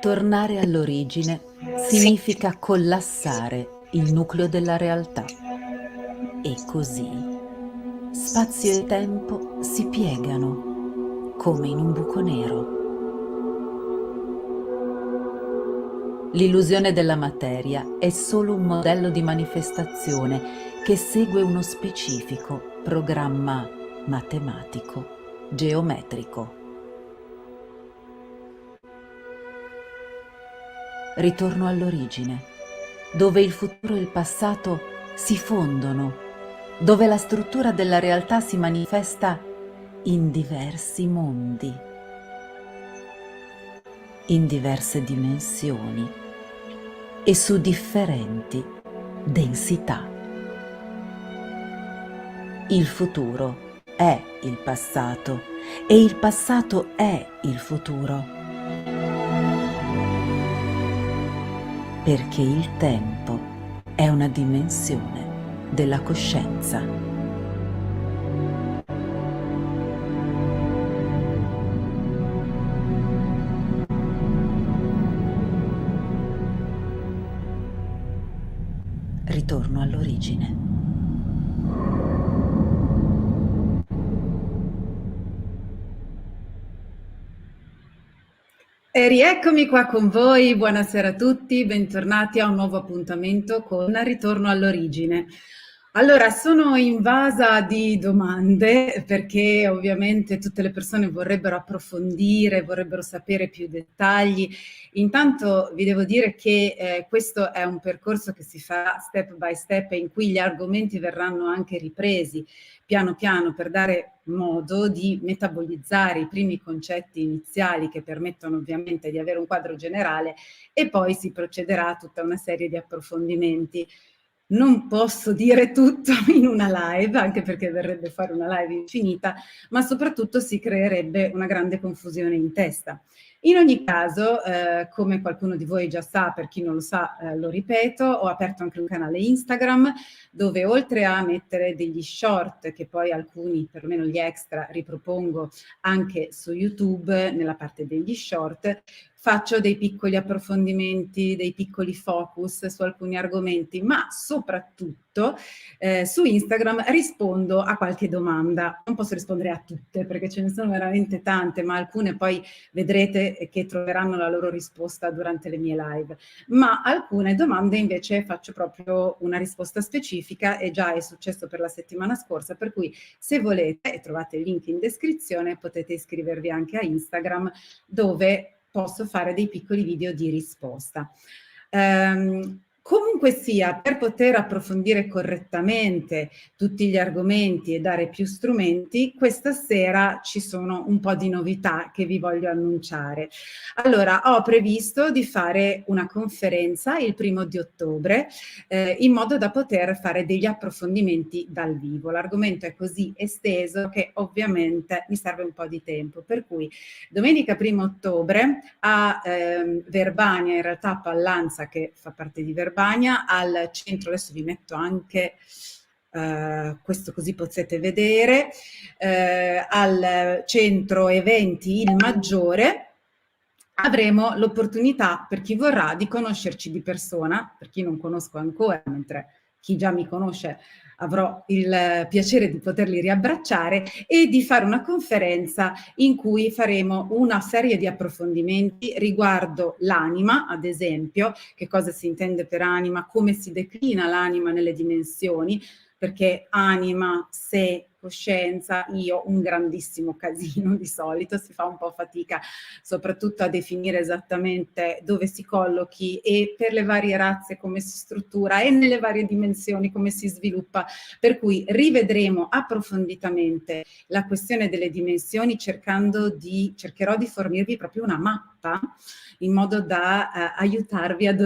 Tornare all'origine significa collassare il nucleo della realtà e così spazio e tempo si piegano come in un buco nero. L'illusione della materia è solo un modello di manifestazione che segue uno specifico programma matematico, geometrico. Ritorno all'origine, dove il futuro e il passato si fondono, dove la struttura della realtà si manifesta in diversi mondi, in diverse dimensioni e su differenti densità. Il futuro è il passato e il passato è il futuro. Perché il tempo è una dimensione della coscienza. Ritorno all'origine. E rieccomi qua con voi, buonasera a tutti, bentornati a un nuovo appuntamento con Ritorno all'origine. Allora, sono invasa di domande perché ovviamente tutte le persone vorrebbero approfondire, vorrebbero sapere più dettagli. Intanto vi devo dire che questo è un percorso che si fa step by step in cui gli argomenti verranno anche ripresi piano piano per dare modo di metabolizzare i primi concetti iniziali che permettono ovviamente di avere un quadro generale e poi si procederà a tutta una serie di approfondimenti. Non posso dire tutto in una live, anche perché verrebbe fare una live infinita, ma soprattutto si creerebbe una grande confusione in testa. In ogni caso, come qualcuno di voi già sa, per chi non lo sa lo ripeto, ho aperto anche un canale Instagram dove oltre a mettere degli short, che poi alcuni, perlomeno gli extra, ripropongo anche su YouTube nella parte degli short, faccio dei piccoli approfondimenti, dei piccoli focus su alcuni argomenti, ma soprattutto su Instagram rispondo a qualche domanda. Non posso rispondere a tutte perché ce ne sono veramente tante, ma alcune poi vedrete che troveranno la loro risposta durante le mie live. Ma alcune domande invece faccio proprio una risposta specifica e già è successo per la settimana scorsa, per cui se volete, e trovate il link in descrizione, potete iscrivervi anche a Instagram dove posso fare dei piccoli video di risposta. Comunque sia, per poter approfondire correttamente tutti gli argomenti e dare più strumenti, questa sera ci sono un po' di novità che vi voglio annunciare. Allora, ho previsto di fare una conferenza il 1° ottobre in modo da poter fare degli approfondimenti dal vivo. L'argomento è così esteso che ovviamente mi serve un po' di tempo, per cui domenica 1° ottobre a Verbania, in realtà a Pallanza che fa parte di Verbania, al centro, adesso vi metto anche questo così potete vedere, al centro eventi Il Maggiore, avremo l'opportunità per chi vorrà di conoscerci di persona, per chi non conosco ancora, mentre chi già mi conosce avrò il piacere di poterli riabbracciare e di fare una conferenza in cui faremo una serie di approfondimenti riguardo l'anima, ad esempio, che cosa si intende per anima, come si declina l'anima nelle dimensioni, perché anima, sé, coscienza, io, un grandissimo casino di solito, si fa un po' fatica soprattutto a definire esattamente dove si collochi e per le varie razze come si struttura e nelle varie dimensioni come si sviluppa, per cui rivedremo approfonditamente la questione delle dimensioni cercherò di fornirvi proprio una mappa in modo da aiutarvi ad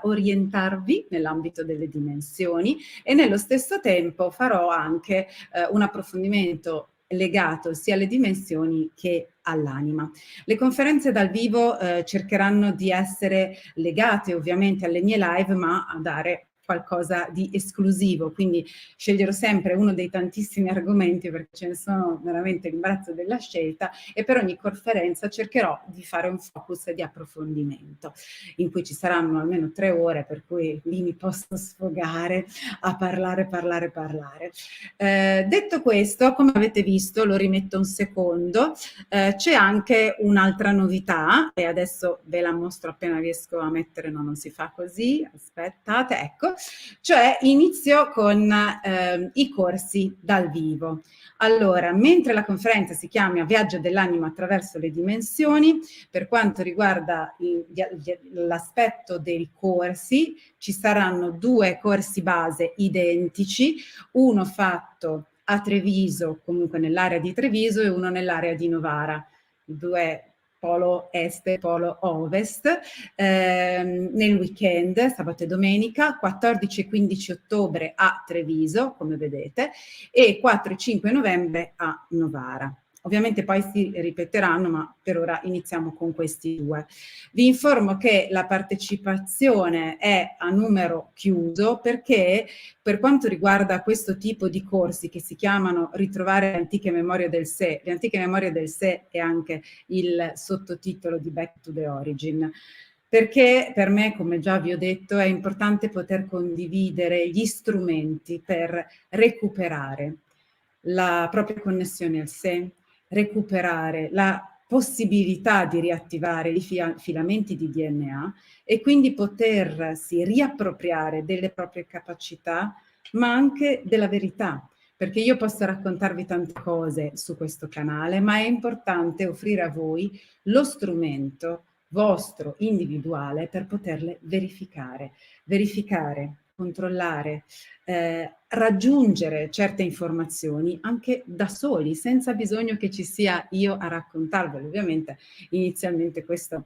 orientarvi nell'ambito delle dimensioni e nello stesso tempo farò anche un approfondimento legato sia alle dimensioni che all'anima. Le conferenze dal vivo cercheranno di essere legate ovviamente alle mie live, ma a dare qualcosa di esclusivo, quindi sceglierò sempre uno dei tantissimi argomenti perché ce ne sono veramente l'imbarazzo della scelta, e per ogni conferenza cercherò di fare un focus di approfondimento in cui ci saranno almeno 3 ore, per cui lì mi posso sfogare a parlare. Detto questo, come avete visto, lo rimetto un secondo, c'è anche un'altra novità e adesso ve la mostro appena riesco a mettere, no, non si fa così, aspettate, ecco, cioè inizio con i corsi dal vivo. Allora, mentre la conferenza si chiama Viaggio dell'anima attraverso le dimensioni, per quanto riguarda l'aspetto dei corsi, ci saranno 2 corsi base identici, uno fatto a Treviso, comunque nell'area di Treviso, e uno nell'area di Novara, 2 polo est e polo ovest, nel weekend, sabato e domenica, 14 e 15 ottobre a Treviso, come vedete, e 4 e 5 novembre a Novara. Ovviamente poi si ripeteranno, ma per ora iniziamo con questi 2. Vi informo che la partecipazione è a numero chiuso perché per quanto riguarda questo tipo di corsi che si chiamano Ritrovare le antiche memorie del sé, le antiche memorie del sé è anche il sottotitolo di Back to the Origin, perché per me, come già vi ho detto, è importante poter condividere gli strumenti per recuperare la propria connessione al sé, recuperare la possibilità di riattivare i filamenti di DNA e quindi potersi riappropriare delle proprie capacità, ma anche della verità. Perché io posso raccontarvi tante cose su questo canale, ma è importante offrire a voi lo strumento vostro individuale per poterle verificare, controllare, raggiungere certe informazioni anche da soli, senza bisogno che ci sia io a raccontarvelo. Ovviamente inizialmente questo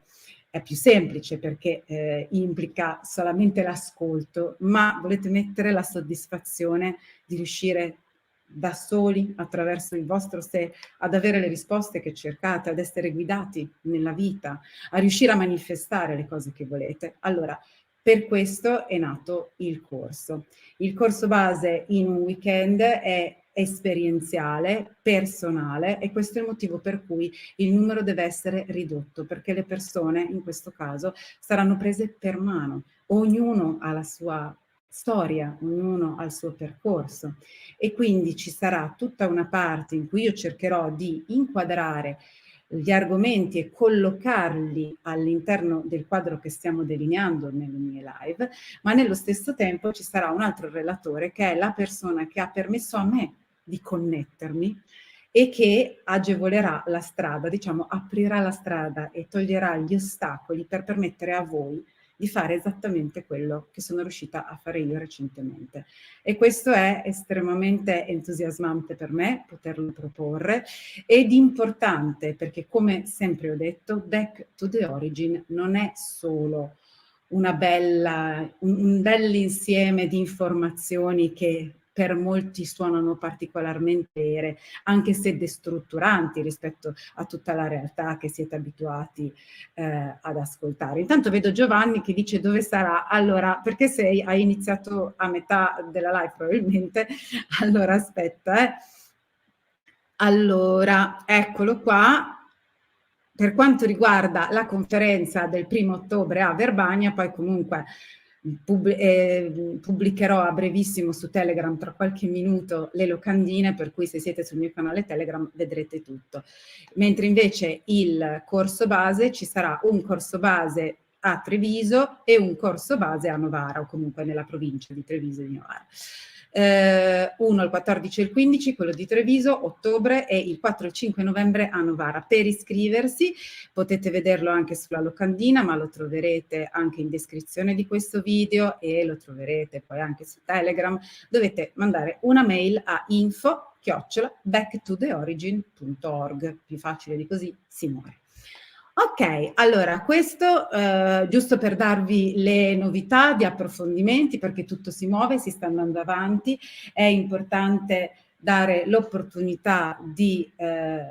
è più semplice perché implica solamente l'ascolto, ma volete mettere la soddisfazione di riuscire da soli, attraverso il vostro sé, ad avere le risposte che cercate, ad essere guidati nella vita, a riuscire a manifestare le cose che volete. Allora, per questo è nato il corso. Il corso base in un weekend è esperienziale, personale, e questo è il motivo per cui il numero deve essere ridotto, perché le persone in questo caso saranno prese per mano, ognuno ha la sua storia, ognuno ha il suo percorso, e quindi ci sarà tutta una parte in cui io cercherò di inquadrare gli argomenti e collocarli all'interno del quadro che stiamo delineando nelle mie live, ma nello stesso tempo ci sarà un altro relatore che è la persona che ha permesso a me di connettermi e che agevolerà la strada, diciamo aprirà la strada e toglierà gli ostacoli per permettere a voi di fare esattamente quello che sono riuscita a fare io recentemente. E questo è estremamente entusiasmante per me poterlo proporre ed importante perché, come sempre ho detto, Back to the Origin non è solo un bell'insieme di informazioni che per molti suonano particolarmente vere, anche se destrutturanti rispetto a tutta la realtà che siete abituati ad ascoltare. Intanto vedo Giovanni che dice dove sarà. Allora, perché hai iniziato a metà della live probabilmente, allora aspetta. Allora, eccolo qua. Per quanto riguarda la conferenza del 1° ottobre a Verbania, poi comunque pubblicherò a brevissimo su Telegram tra qualche minuto le locandine, per cui se siete sul mio canale Telegram vedrete tutto. Mentre invece il corso base, ci sarà un corso base a Treviso e un corso base a Novara, o comunque nella provincia di Treviso e di Novara. Uno il 14 e il 15, quello di Treviso, ottobre, e il 4 e il 5 novembre a Novara. Per iscriversi potete vederlo anche sulla locandina, ma lo troverete anche in descrizione di questo video e lo troverete poi anche su Telegram. Dovete mandare una mail a info@backtotheorigin.org, più facile di così si muore. Ok, allora questo giusto per darvi le novità di approfondimenti, perché tutto si muove, si sta andando avanti, è importante dare l'opportunità di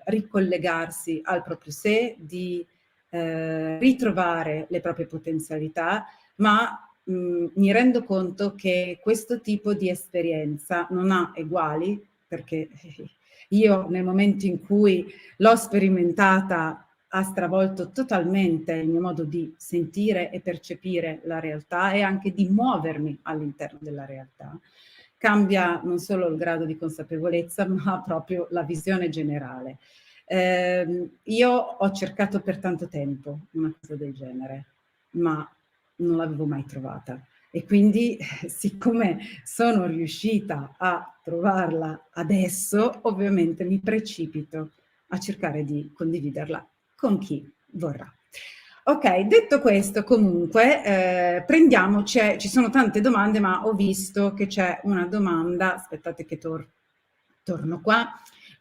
ricollegarsi al proprio sé, di ritrovare le proprie potenzialità, ma mi rendo conto che questo tipo di esperienza non ha eguali, perché io nel momento in cui l'ho sperimentata ha stravolto totalmente il mio modo di sentire e percepire la realtà e anche di muovermi all'interno della realtà. Cambia non solo il grado di consapevolezza, ma proprio la visione generale. Io ho cercato per tanto tempo una cosa del genere, ma non l'avevo mai trovata. E quindi, siccome sono riuscita a trovarla adesso, ovviamente mi precipito a cercare di condividerla con chi vorrà. Ok, detto questo, comunque, prendiamo, ci sono tante domande, ma ho visto che c'è una domanda, aspettate che torno qua,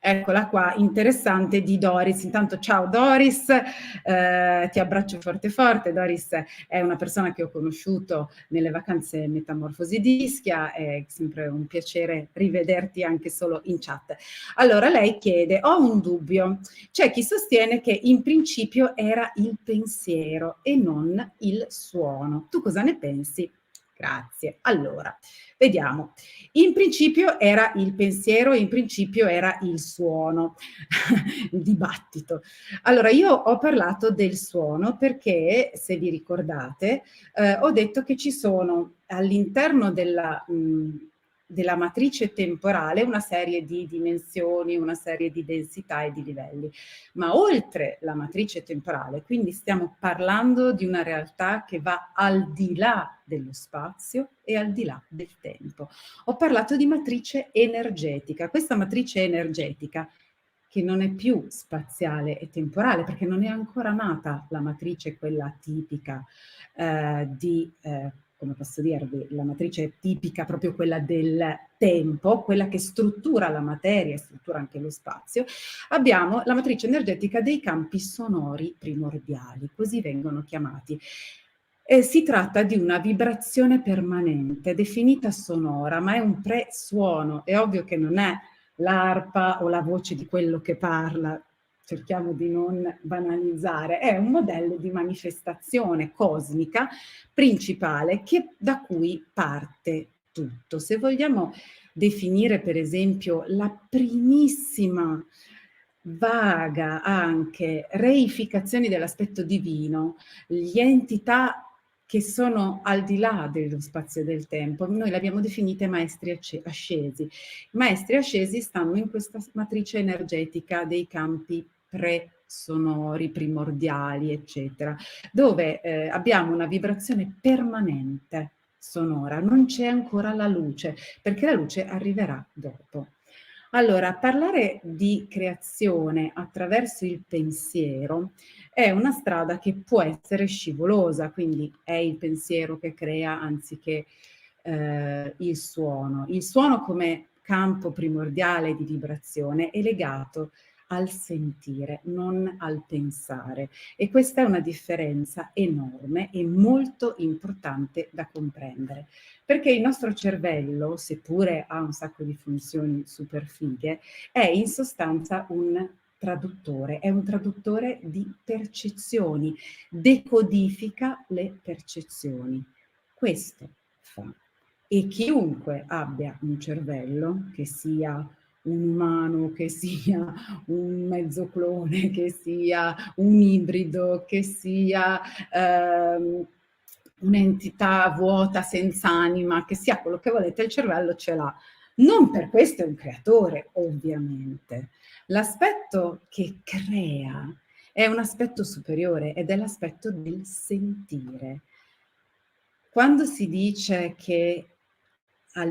eccola qua, interessante, di Doris. Intanto ciao Doris, ti abbraccio forte forte. Doris è una persona che ho conosciuto nelle vacanze Metamorfosi di Ischia, è sempre un piacere rivederti anche solo in chat. Allora lei chiede, ho un dubbio, c'è chi sostiene che in principio era il pensiero e non il suono. Tu cosa ne pensi? Grazie. Allora, vediamo. In principio era il pensiero, in principio era il suono, il dibattito. Allora, io ho parlato del suono perché, se vi ricordate, ho detto che ci sono all'interno della matrice temporale una serie di dimensioni, una serie di densità e di livelli. Ma oltre la matrice temporale, quindi stiamo parlando di una realtà che va al di là dello spazio e al di là del tempo. Ho parlato di matrice energetica. Questa matrice energetica, che non è più spaziale e temporale, perché non è ancora nata la matrice, quella tipica come posso dirvi, la matrice tipica, proprio quella del tempo, quella che struttura la materia e struttura anche lo spazio, abbiamo la matrice energetica dei campi sonori primordiali, così vengono chiamati. Si tratta di una vibrazione permanente, definita sonora, ma è un pre-suono. È ovvio che non è l'arpa o la voce di quello che parla, cerchiamo di non banalizzare, è un modello di manifestazione cosmica principale da cui parte tutto. Se vogliamo definire per esempio la primissima vaga anche reificazioni dell'aspetto divino, le entità che sono al di là dello spazio e del tempo, noi le abbiamo definite maestri ascesi. I maestri ascesi stanno in questa matrice energetica dei campi pre-sonori, primordiali, eccetera, dove abbiamo una vibrazione permanente sonora, non c'è ancora la luce, perché la luce arriverà dopo. Allora, parlare di creazione attraverso il pensiero è una strada che può essere scivolosa, quindi è il pensiero che crea anziché il suono. Il suono come campo primordiale di vibrazione è legato al sentire, non al pensare. E questa è una differenza enorme e molto importante da comprendere, perché il nostro cervello, seppure ha un sacco di funzioni super fighe, è in sostanza un traduttore, è un traduttore di percezioni, decodifica le percezioni. Questo fa. E chiunque abbia un cervello, che sia un umano, che sia un mezzo clone, che sia un ibrido, che sia un'entità vuota senza anima, che sia quello che volete, il cervello ce l'ha. Non per questo è un creatore, ovviamente. L'aspetto che crea è un aspetto superiore ed è l'aspetto del sentire. Quando si dice che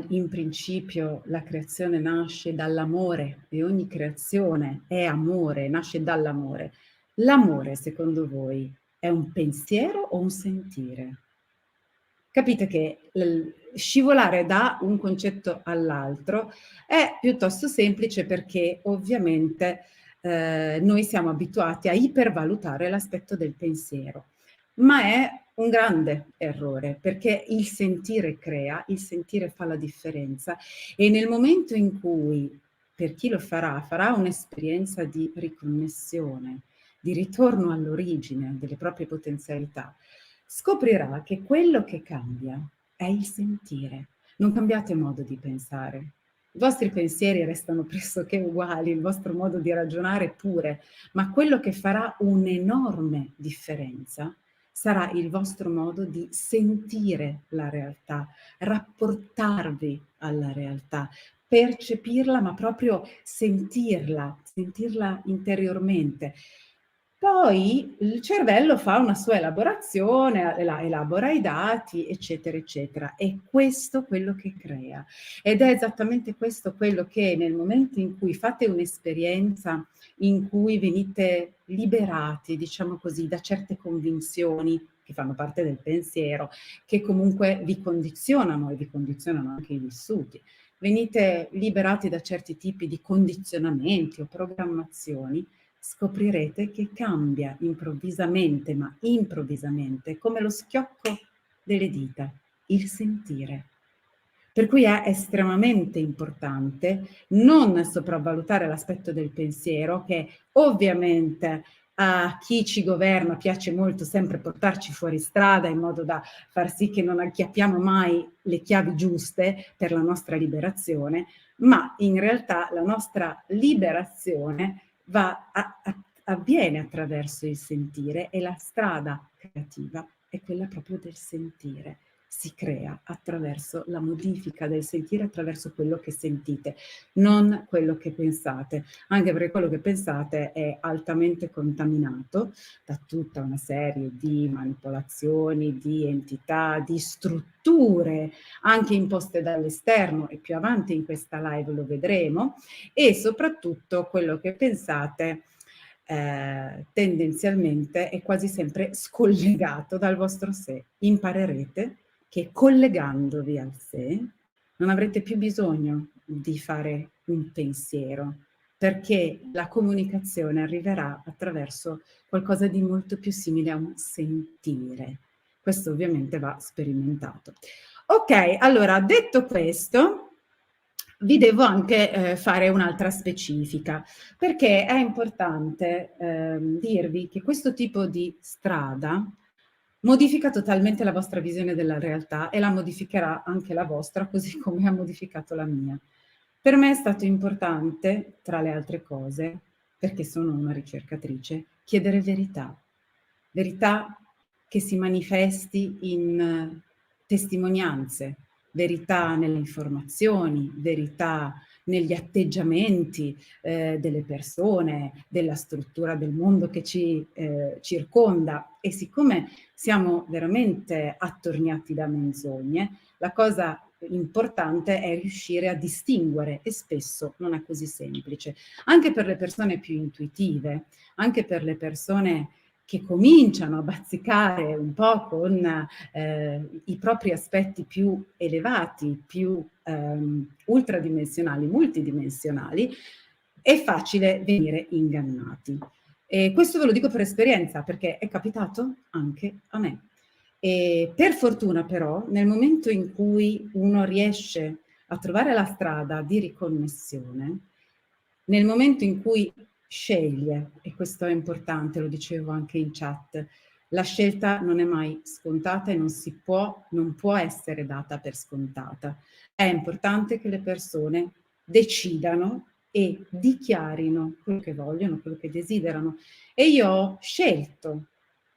in principio la creazione nasce dall'amore e ogni creazione è amore, nasce dall'amore, l'amore secondo voi è un pensiero o un sentire? Capite che scivolare da un concetto all'altro è piuttosto semplice perché ovviamente noi siamo abituati a ipervalutare l'aspetto del pensiero, ma è un grande errore perché il sentire crea, il sentire fa la differenza e nel momento in cui per chi lo farà un'esperienza di riconnessione, di ritorno all'origine delle proprie potenzialità, scoprirà che quello che cambia è il sentire. Non cambiate modo di pensare. I vostri pensieri restano pressoché uguali, il vostro modo di ragionare pure, ma quello che farà un'enorme differenza sarà il vostro modo di sentire la realtà, rapportarvi alla realtà, percepirla, ma proprio sentirla interiormente. Poi il cervello fa una sua elaborazione, elabora i dati, eccetera, eccetera. È questo quello che crea. Ed è esattamente questo quello che nel momento in cui fate un'esperienza in cui venite liberati, diciamo così, da certe convinzioni che fanno parte del pensiero, che comunque vi condizionano e vi condizionano anche i vissuti. Venite liberati da certi tipi di condizionamenti o programmazioni, scoprirete che cambia improvvisamente, ma improvvisamente, come lo schiocco delle dita, il sentire. Per cui è estremamente importante non sopravvalutare l'aspetto del pensiero, che ovviamente a chi ci governa piace molto sempre portarci fuori strada in modo da far sì che non acchiappiamo mai le chiavi giuste per la nostra liberazione, ma in realtà la nostra liberazione avviene attraverso il sentire e la strada creativa è quella proprio del sentire. Si crea attraverso la modifica del sentire, attraverso quello che sentite, non quello che pensate, anche perché quello che pensate è altamente contaminato da tutta una serie di manipolazioni, di entità, di strutture, anche imposte dall'esterno, e più avanti in questa live lo vedremo, e soprattutto quello che pensate tendenzialmente è quasi sempre scollegato dal vostro sé. Imparerete che collegandovi al sé non avrete più bisogno di fare un pensiero, perché la comunicazione arriverà attraverso qualcosa di molto più simile a un sentire. Questo ovviamente va sperimentato. Ok, allora detto questo, vi devo anche fare un'altra specifica, perché è importante dirvi che questo tipo di strada modifica totalmente la vostra visione della realtà e la modificherà anche la vostra, così come ha modificato la mia. Per me è stato importante, tra le altre cose, perché sono una ricercatrice, chiedere verità. Verità che si manifesti in testimonianze, verità nelle informazioni, verità negli atteggiamenti delle persone, della struttura del mondo che ci circonda. E siccome siamo veramente attorniati da menzogne, la cosa importante è riuscire a distinguere, e spesso non è così semplice. Anche per le persone più intuitive, anche per le persone che cominciano a bazzicare un po' con i propri aspetti più elevati, più ultradimensionali, multidimensionali, è facile venire ingannati. E questo ve lo dico per esperienza, perché è capitato anche a me. E per fortuna però, nel momento in cui uno riesce a trovare la strada di riconnessione, nel momento in cui sceglie, e questo è importante, lo dicevo anche in chat, la scelta non è mai scontata e non può essere data per scontata. È importante che le persone decidano e dichiarino quello che vogliono, quello che desiderano. E io ho scelto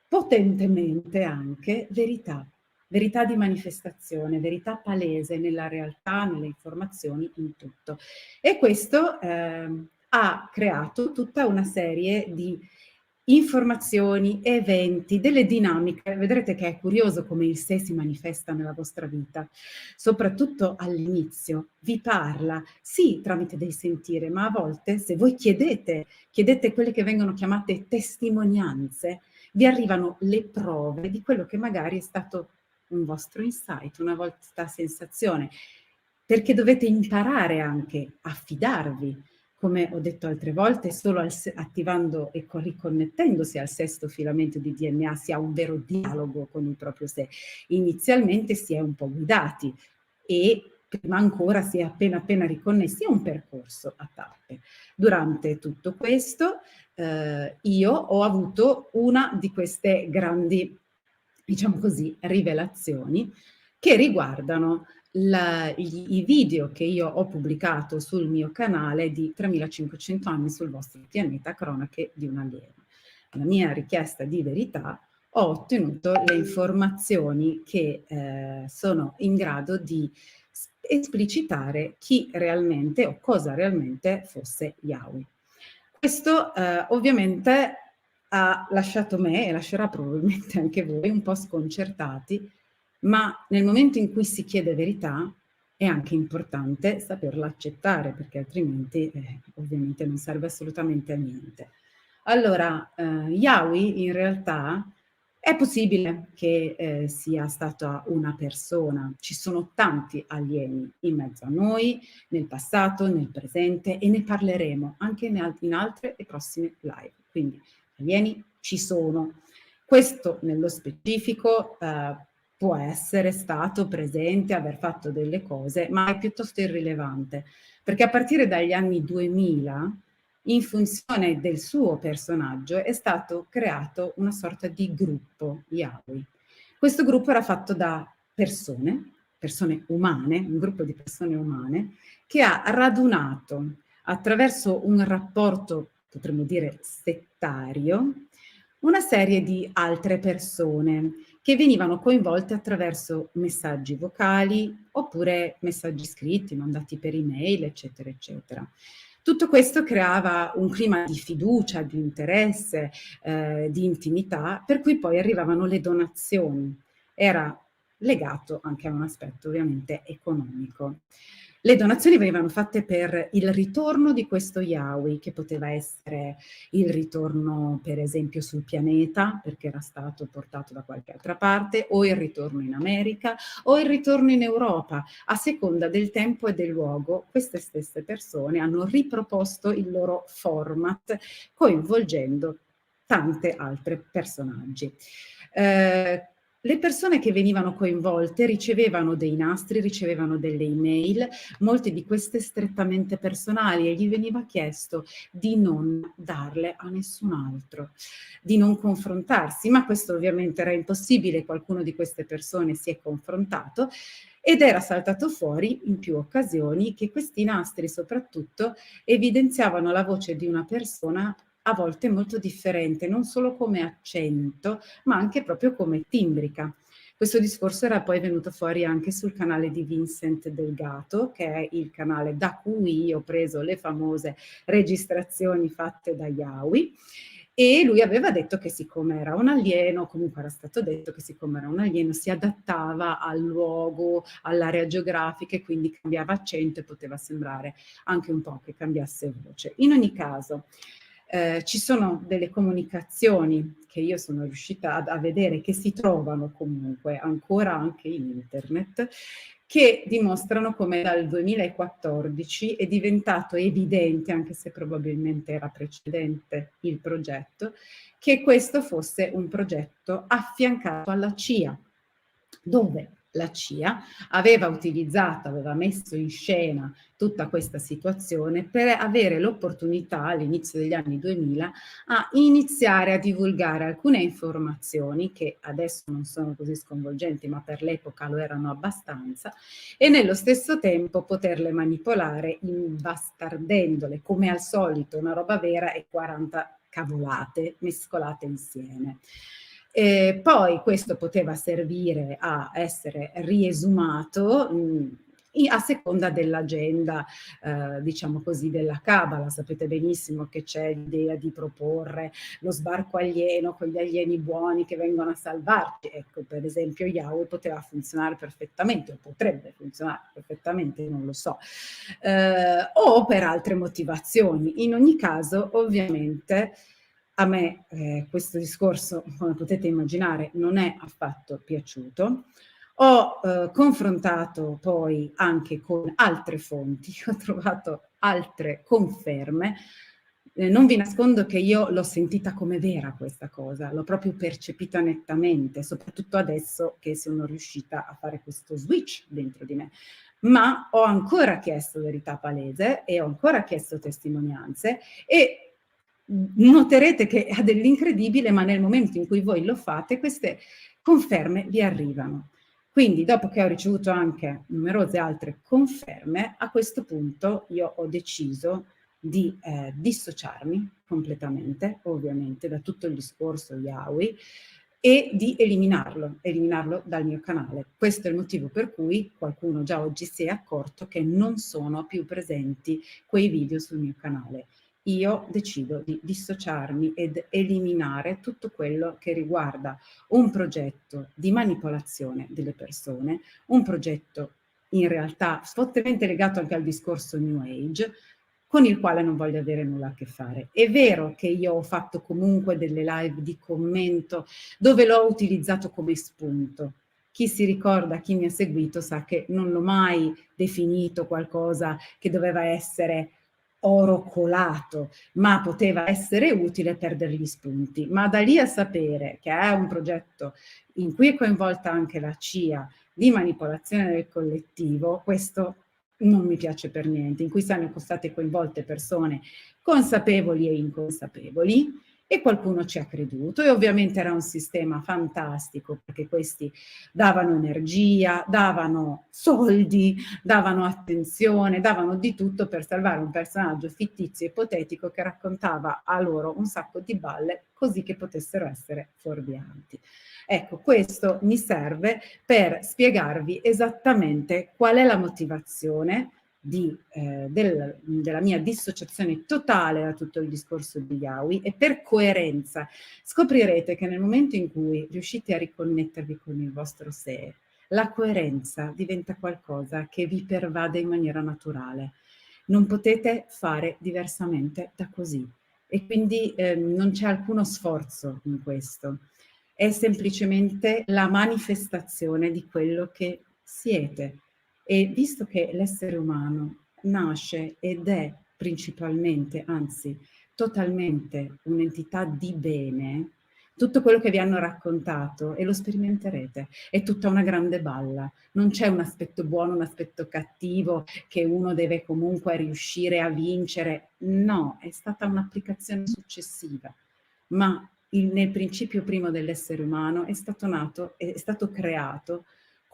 potentemente anche verità, verità di manifestazione, verità palese nella realtà, nelle informazioni, in tutto. E questo ha creato tutta una serie di informazioni, eventi, delle dinamiche. Vedrete che è curioso come il sé si manifesta nella vostra vita, soprattutto all'inizio. Vi parla, sì, tramite dei sentire, ma a volte se voi chiedete quelle che vengono chiamate testimonianze, vi arrivano le prove di quello che magari è stato un vostro insight, una vostra sensazione, perché dovete imparare anche a fidarvi, come ho detto altre volte, solo attivando e riconnettendosi al sesto filamento di DNA si ha un vero dialogo con il proprio sé. Inizialmente si è un po' guidati e prima ancora si è appena riconnessi, è un percorso a tappe. Durante tutto questo io ho avuto una di queste grandi diciamo così, rivelazioni che riguardano i video che io ho pubblicato sul mio canale di 3500 anni sul vostro pianeta, cronache di un alieno. La mia richiesta di verità, ho ottenuto le informazioni che sono in grado di esplicitare chi realmente o cosa realmente fosse Yahweh. Questo ovviamente ha lasciato me, e lascerà probabilmente anche voi, un po' sconcertati, ma nel momento in cui si chiede verità è anche importante saperla accettare, perché altrimenti ovviamente non serve assolutamente a niente. Allora, Yahweh in realtà è possibile che sia stata una persona. Ci sono tanti alieni in mezzo a noi, nel passato, nel presente, e ne parleremo anche in altre e prossime live. Quindi alieni ci sono. Questo nello specifico può essere stato presente, aver fatto delle cose, ma è piuttosto irrilevante, perché a partire dagli anni 2000, in funzione del suo personaggio, è stato creato una sorta di gruppo Yahweh. Questo gruppo era fatto da persone umane, un gruppo di persone umane, che ha radunato attraverso un rapporto, potremmo dire, settario, una serie di altre persone che venivano coinvolte attraverso messaggi vocali oppure messaggi scritti, mandati per email, eccetera, eccetera. Tutto questo creava un clima di fiducia, di interesse, di intimità, per cui poi arrivavano le donazioni. Era legato anche a un aspetto ovviamente economico. Le donazioni venivano fatte per il ritorno di questo Yahweh, che poteva essere il ritorno per esempio sul pianeta, perché era stato portato da qualche altra parte, o il ritorno in America, o il ritorno in Europa. A seconda del tempo e del luogo, queste stesse persone hanno riproposto il loro format, coinvolgendo tante altre personaggi. Le persone che venivano coinvolte ricevevano dei nastri, ricevevano delle email, molte di queste strettamente personali, e gli veniva chiesto di non darle a nessun altro, di non confrontarsi, ma questo ovviamente era impossibile. Qualcuno di queste persone si è confrontato ed era saltato fuori in più occasioni che questi nastri soprattutto evidenziavano la voce di una persona a volte molto differente, non solo come accento, ma anche proprio come timbrica. Questo discorso era poi venuto fuori anche sul canale di Vincent Delgato, che è il canale da cui ho preso le famose registrazioni fatte da Yahweh, e lui aveva detto che siccome era un alieno, comunque era stato detto che siccome era un alieno si adattava al luogo, all'area geografica, e quindi cambiava accento e poteva sembrare anche un po' che cambiasse voce. In ogni caso, ci sono delle comunicazioni che io sono riuscita a vedere, che si trovano comunque ancora anche in internet, che dimostrano come dal 2014 è diventato evidente, anche se probabilmente era precedente il progetto, che questo fosse un progetto affiancato alla CIA, dove la CIA aveva messo in scena tutta questa situazione per avere l'opportunità all'inizio degli anni 2000 a iniziare a divulgare alcune informazioni che adesso non sono così sconvolgenti, ma per l'epoca lo erano abbastanza, e nello stesso tempo poterle manipolare imbastardendole, come al solito, una roba vera e 40 cavolate mescolate insieme. Poi questo poteva servire a essere riesumato a seconda dell'agenda, diciamo così, della Cabala. Sapete benissimo che c'è l'idea di proporre lo sbarco alieno con gli alieni buoni che vengono a salvarci. Ecco, per esempio Yahweh poteva funzionare perfettamente, o potrebbe funzionare perfettamente, non lo so, o per altre motivazioni. In ogni caso, ovviamente, a me questo discorso, come potete immaginare, non è affatto piaciuto. Ho confrontato poi anche con altre fonti, ho trovato altre conferme. Non vi nascondo che io l'ho sentita come vera questa cosa, l'ho proprio percepita nettamente, soprattutto adesso che sono riuscita a fare questo switch dentro di me. Ma ho ancora chiesto verità palese e ho ancora chiesto testimonianze, e noterete che ha dell'incredibile, ma nel momento in cui voi lo fate, queste conferme vi arrivano. Quindi, dopo che ho ricevuto anche numerose altre conferme, a questo punto io ho deciso di dissociarmi completamente, ovviamente, da tutto il discorso yaoi e di eliminarlo dal mio canale. Questo è il motivo per cui qualcuno già oggi si è accorto che non sono più presenti quei video sul mio canale. Io decido di dissociarmi ed eliminare tutto quello che riguarda un progetto di manipolazione delle persone, un progetto in realtà fortemente legato anche al discorso New Age, con il quale non voglio avere nulla a che fare. È vero che io ho fatto comunque delle live di commento dove l'ho utilizzato come spunto. Chi si ricorda, chi mi ha seguito, sa che non l'ho mai definito qualcosa che doveva essere oro colato, ma poteva essere utile per degli spunti. Ma da lì a sapere che è un progetto in cui è coinvolta anche la CIA di manipolazione del collettivo, questo non mi piace per niente, in cui siano state coinvolte persone consapevoli e inconsapevoli, e qualcuno ci ha creduto, e ovviamente era un sistema fantastico perché questi davano energia, davano soldi, davano attenzione, davano di tutto per salvare un personaggio fittizio e ipotetico che raccontava a loro un sacco di balle così che potessero essere fuorvianti. Ecco, questo mi serve per spiegarvi esattamente qual è la motivazione della mia dissociazione totale da tutto il discorso di yaoi, e per coerenza scoprirete che nel momento in cui riuscite a riconnettervi con il vostro sé, la coerenza diventa qualcosa che vi pervade in maniera naturale. Non potete fare diversamente da così, e quindi non c'è alcuno sforzo in questo. È semplicemente la manifestazione di quello che siete. E visto che l'essere umano nasce ed è principalmente, anzi totalmente un'entità di bene, tutto quello che vi hanno raccontato, e lo sperimenterete, è tutta una grande balla. Non c'è un aspetto buono, un aspetto cattivo che uno deve comunque riuscire a vincere. No, è stata un'applicazione successiva. Ma nel principio primo dell'essere umano è stato creato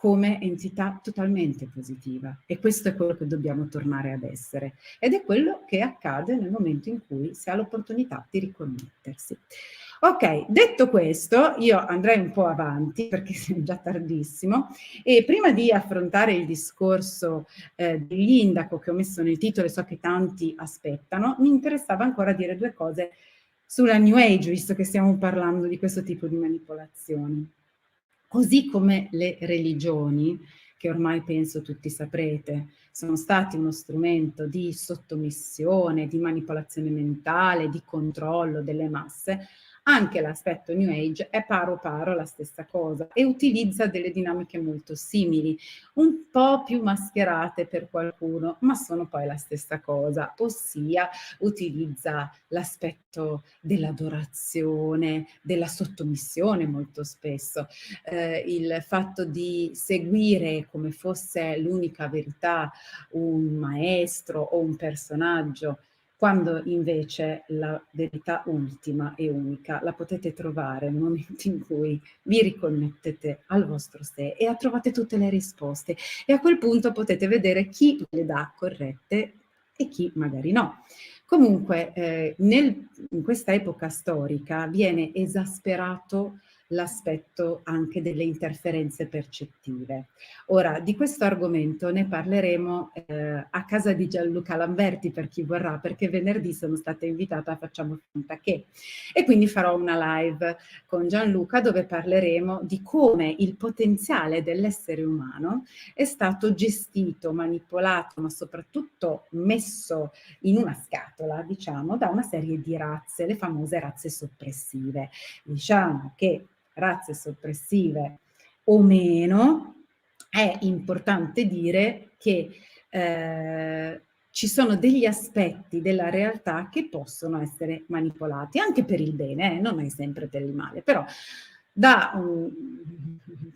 come entità totalmente positiva, e questo è quello che dobbiamo tornare ad essere, ed è quello che accade nel momento in cui si ha l'opportunità di riconnettersi. Ok, detto questo, io andrei un po' avanti perché è già tardissimo, e prima di affrontare il discorso dell'indaco che ho messo nel titolo e so che tanti aspettano, mi interessava ancora dire due cose sulla New Age, visto che stiamo parlando di questo tipo di manipolazioni. Così come le religioni, che ormai penso tutti saprete, sono stati uno strumento di sottomissione, di manipolazione mentale, di controllo delle masse, anche l'aspetto New Age è paro paro la stessa cosa e utilizza delle dinamiche molto simili, un po' più mascherate per qualcuno, ma sono poi la stessa cosa, ossia utilizza l'aspetto dell'adorazione, della sottomissione molto spesso, il fatto di seguire come fosse l'unica verità un maestro o un personaggio, quando invece la verità ultima e unica la potete trovare nel momento in cui vi riconnettete al vostro sé e trovate tutte le risposte, e a quel punto potete vedere chi le dà corrette e chi magari no. Comunque in questa epoca storica viene esasperato l'aspetto anche delle interferenze percettive. Ora, di questo argomento ne parleremo a casa di Gianluca Lamberti, per chi vorrà, perché venerdì sono stata invitata a Facciamo Finta Che, e quindi farò una live con Gianluca dove parleremo di come il potenziale dell'essere umano è stato gestito, manipolato, ma soprattutto messo in una scatola, diciamo, da una serie di razze, le famose razze soppressive. Diciamo che razze soppressive o meno, è importante dire che ci sono degli aspetti della realtà che possono essere manipolati, anche per il bene, non è sempre per il male, però da un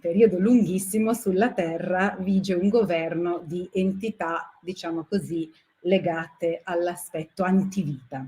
periodo lunghissimo sulla Terra vige un governo di entità, diciamo così, legate all'aspetto antivita.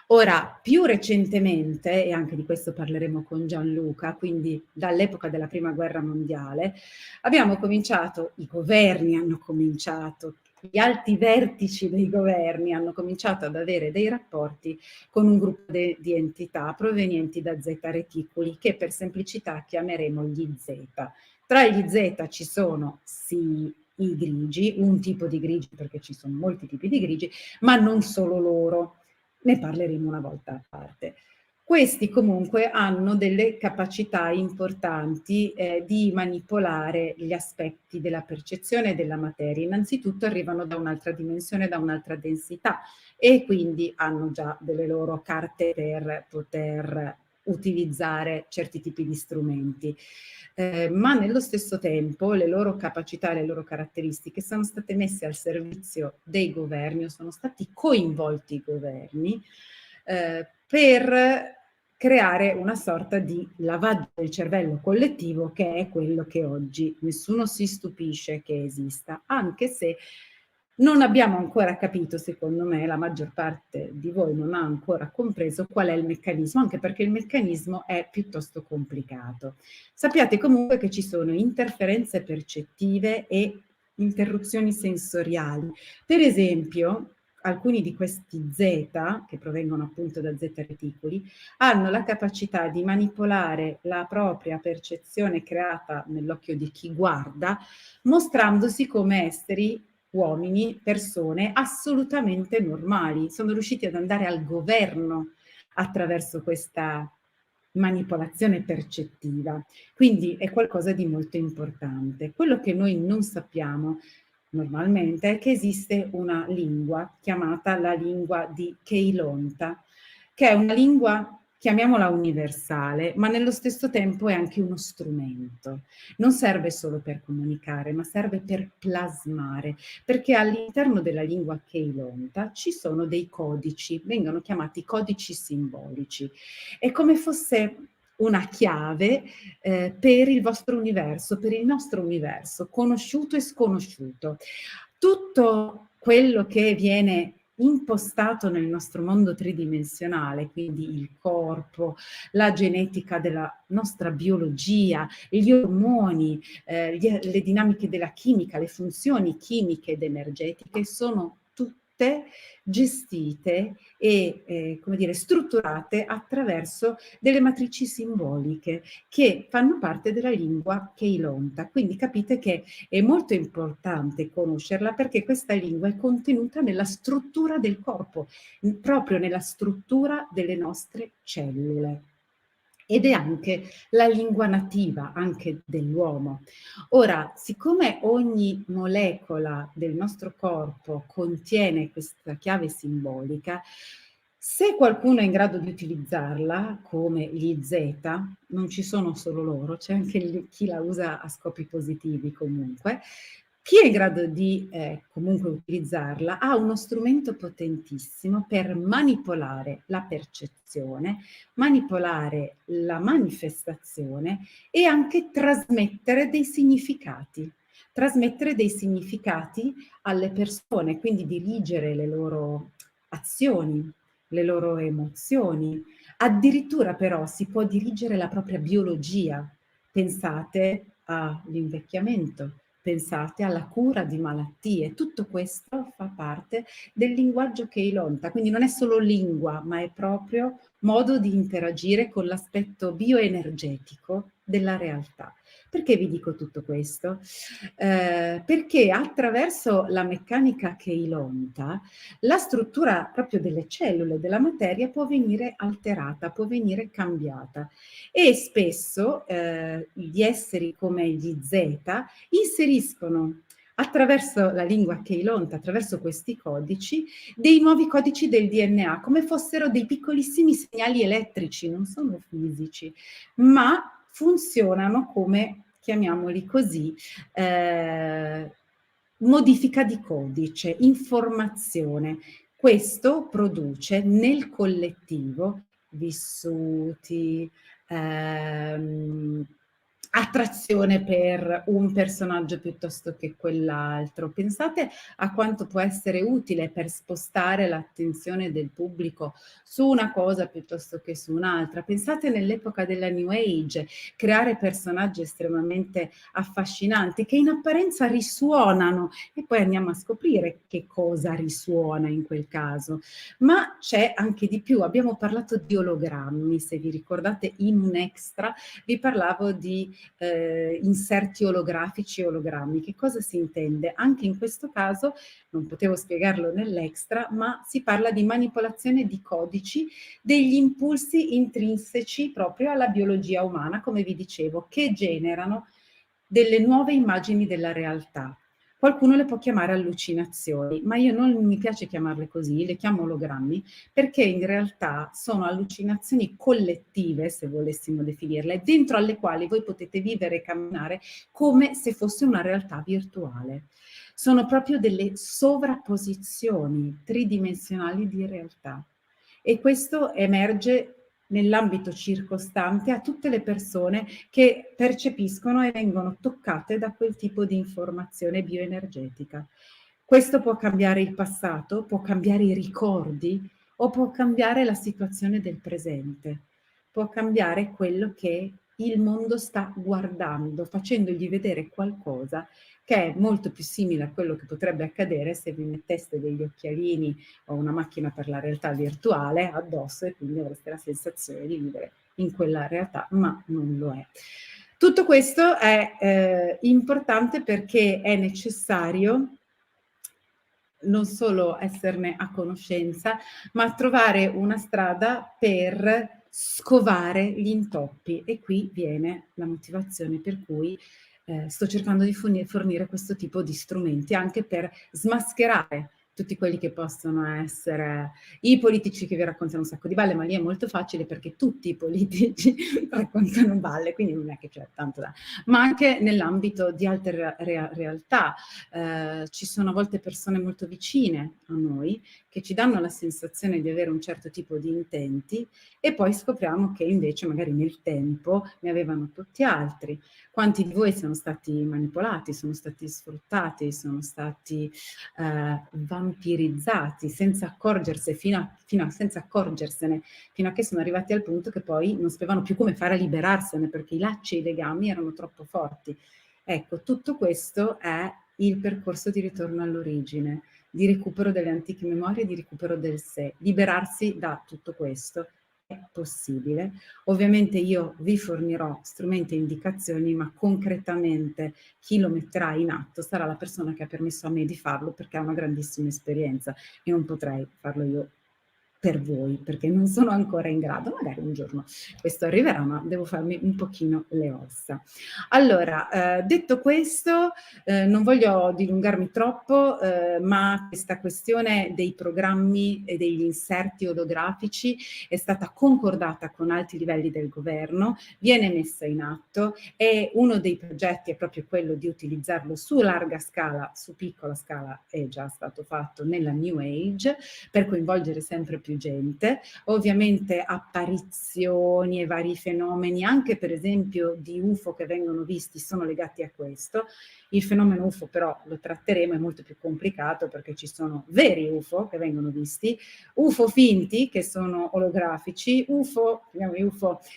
Ora, più recentemente, e anche di questo parleremo con Gianluca, quindi dall'epoca della Prima Guerra Mondiale, abbiamo cominciato, i governi hanno cominciato, gli alti vertici dei governi hanno cominciato ad avere dei rapporti con un gruppo di entità provenienti da zeta reticuli, che per semplicità chiameremo gli zeta. Tra gli zeta ci sono sì i grigi, un tipo di grigi, perché ci sono molti tipi di grigi, ma non solo loro. Ne parleremo una volta a parte. Questi comunque hanno delle capacità importanti di manipolare gli aspetti della percezione della materia. Innanzitutto arrivano da un'altra dimensione, da un'altra densità, e quindi hanno già delle loro carte per poter utilizzare certi tipi di strumenti. Ma nello stesso tempo le loro capacità e le loro caratteristiche sono state messe al servizio dei governi, o sono stati coinvolti i governi per creare una sorta di lavaggio del cervello collettivo, che è quello che oggi nessuno si stupisce che esista, anche se non abbiamo ancora capito, secondo me, la maggior parte di voi non ha ancora compreso qual è il meccanismo, anche perché il meccanismo è piuttosto complicato. Sappiate comunque che ci sono interferenze percettive e interruzioni sensoriali. Per esempio, alcuni di questi zeta, che provengono appunto da zeta reticoli, hanno la capacità di manipolare la propria percezione creata nell'occhio di chi guarda, mostrandosi come esseri, uomini, persone assolutamente normali. Sono riusciti ad andare al governo attraverso questa manipolazione percettiva. Quindi è qualcosa di molto importante. Quello che noi non sappiamo normalmente è che esiste una lingua chiamata la lingua di Keilonta, che è una lingua, chiamiamola universale, ma nello stesso tempo è anche uno strumento. Non serve solo per comunicare, ma serve per plasmare, perché all'interno della lingua Keilonta ci sono dei codici, vengono chiamati codici simbolici. È come fosse una chiave per il vostro universo, per il nostro universo, conosciuto e sconosciuto. Tutto quello che viene impostato nel nostro mondo tridimensionale, quindi il corpo, la genetica della nostra biologia, gli ormoni, le dinamiche della chimica, le funzioni chimiche ed energetiche sono tutte gestite e come dire, strutturate attraverso delle matrici simboliche che fanno parte della lingua Keilonta. Quindi capite che è molto importante conoscerla, perché questa lingua è contenuta nella struttura del corpo, proprio nella struttura delle nostre cellule. Ed è anche la lingua nativa, anche dell'uomo. Ora, siccome ogni molecola del nostro corpo contiene questa chiave simbolica, se qualcuno è in grado di utilizzarla, come gli zeta, non ci sono solo loro, c'è anche chi la usa a scopi positivi comunque, chi è in grado di comunque utilizzarla ha uno strumento potentissimo per manipolare la percezione, manipolare la manifestazione e anche trasmettere dei significati. Trasmettere dei significati alle persone, quindi dirigere le loro azioni, le loro emozioni. Addirittura però si può dirigere la propria biologia. Pensate all'invecchiamento, pensate alla cura di malattie. Tutto questo fa parte del linguaggio Keilonta, quindi non è solo lingua, ma è proprio modo di interagire con l'aspetto bioenergetico della realtà. Perché vi dico tutto questo? Perché attraverso la meccanica Keilonta la struttura proprio delle cellule, della materia, può venire alterata, può venire cambiata, e spesso gli esseri come gli zeta inseriscono attraverso la lingua Keilonta, attraverso questi codici, dei nuovi codici del DNA, come fossero dei piccolissimi segnali elettrici, non sono fisici, ma funzionano come, chiamiamoli così, modifica di codice, informazione. Questo produce nel collettivo vissuti, attrazione per un personaggio piuttosto che quell'altro. Pensate a quanto può essere utile per spostare l'attenzione del pubblico su una cosa piuttosto che su un'altra. Pensate nell'epoca della New Age, creare personaggi estremamente affascinanti che in apparenza risuonano e poi andiamo a scoprire che cosa risuona in quel caso. Ma c'è anche di più, abbiamo parlato di ologrammi, se vi ricordate in un extra vi parlavo di inserti olografici e ologrammi. Che cosa si intende? Anche in questo caso, non potevo spiegarlo nell'extra, ma si parla di manipolazione di codici degli impulsi intrinseci proprio alla biologia umana, come vi dicevo, che generano delle nuove immagini della realtà. Qualcuno le può chiamare allucinazioni, ma io non mi piace chiamarle così, le chiamo ologrammi, perché in realtà sono allucinazioni collettive, se volessimo definirle, dentro alle quali voi potete vivere e camminare come se fosse una realtà virtuale. Sono proprio delle sovrapposizioni tridimensionali di realtà. E questo emerge nell'ambito circostante a tutte le persone che percepiscono e vengono toccate da quel tipo di informazione bioenergetica. Questo può cambiare il passato, può cambiare i ricordi o può cambiare la situazione del presente, può cambiare quello che il mondo sta guardando, facendogli vedere qualcosa che è molto più simile a quello che potrebbe accadere se vi metteste degli occhialini o una macchina per la realtà virtuale addosso e quindi avreste la sensazione di vivere in quella realtà, ma non lo è. Tutto questo è importante perché è necessario non solo esserne a conoscenza, ma trovare una strada per scovare gli intoppi. E qui viene la motivazione per cui sto cercando di fornire questo tipo di strumenti, anche per smascherare tutti quelli che possono essere i politici che vi raccontano un sacco di balle, ma lì è molto facile perché tutti i politici raccontano balle, quindi non è che c'è tanto da... Ma anche nell'ambito di altre realtà, ci sono a volte persone molto vicine a noi che ci danno la sensazione di avere un certo tipo di intenti e poi scopriamo che invece magari nel tempo ne avevano tutti altri. Quanti di voi sono stati manipolati, sono stati sfruttati, sono stati vampirizzati senza accorgersene, senza accorgersene, fino a che sono arrivati al punto che poi non sapevano più come fare a liberarsene perché i lacci e i legami erano troppo forti. Ecco, tutto questo è il percorso di ritorno all'origine, di recupero delle antiche memorie, di recupero del sé. Liberarsi da tutto questo è possibile. Ovviamente io vi fornirò strumenti e indicazioni, ma concretamente chi lo metterà in atto sarà la persona che ha permesso a me di farlo perché ha una grandissima esperienza e non potrei farlo io per voi, perché non sono ancora in grado, magari un giorno questo arriverà, ma devo farmi un pochino le ossa. Allora, detto questo, non voglio dilungarmi troppo, ma questa questione dei programmi e degli inserti olografici è stata concordata con alti livelli del governo, viene messa in atto e uno dei progetti è proprio quello di utilizzarlo su larga scala, su piccola scala è già stato fatto nella New Age, per coinvolgere sempre più gente, ovviamente apparizioni e vari fenomeni, anche per esempio di UFO che vengono visti, sono legati a questo. Il fenomeno UFO però lo tratteremo, è molto più complicato perché ci sono veri UFO che vengono visti, UFO finti che sono olografici, UFO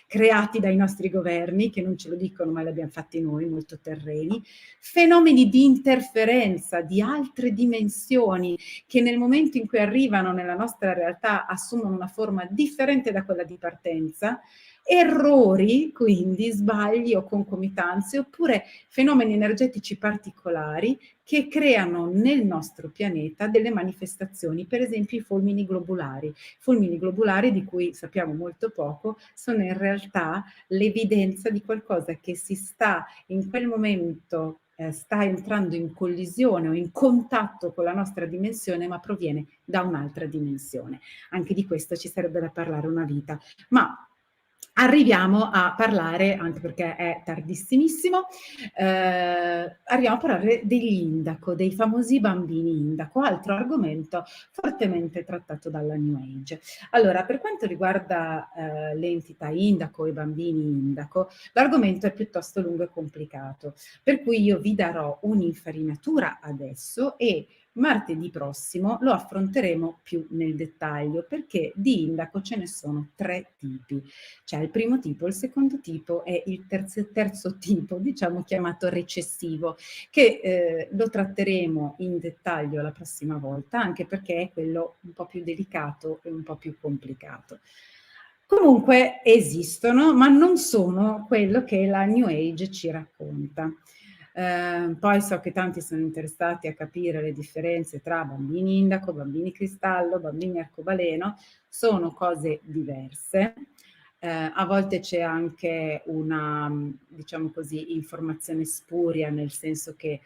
creati dai nostri governi che non ce lo dicono ma li abbiamo fatti noi, molto terreni, fenomeni di interferenza di altre dimensioni che nel momento in cui arrivano nella nostra realtà assumono una forma differente da quella di partenza, errori, quindi sbagli o concomitanze, oppure fenomeni energetici particolari che creano nel nostro pianeta delle manifestazioni, per esempio i fulmini globulari. Fulmini globulari di cui sappiamo molto poco, sono in realtà l'evidenza di qualcosa che si sta in quel momento sta entrando in collisione o in contatto con la nostra dimensione, ma proviene da un'altra dimensione. Anche di questo ci sarebbe da parlare una vita. Ma Arriviamo a parlare, anche perché è tardissimissimo, arriviamo a parlare degli indaco, dei famosi bambini indaco, altro argomento fortemente trattato dalla New Age. Allora, per quanto riguarda le entità indaco e i bambini indaco, l'argomento è piuttosto lungo e complicato, per cui io vi darò un'infarinatura adesso e martedì prossimo lo affronteremo più nel dettaglio, perché di indaco ce ne sono 3 tipi. C'è il primo tipo, il secondo tipo e il terzo tipo, diciamo chiamato recessivo, che lo tratteremo in dettaglio la prossima volta, anche perché è quello un po' più delicato e un po' più complicato. Comunque esistono, ma non sono quello che la New Age ci racconta. Poi so che tanti sono interessati a capire le differenze tra bambini indaco, bambini cristallo, bambini arcobaleno, sono cose diverse. A volte c'è anche una, diciamo così, informazione spuria, nel senso che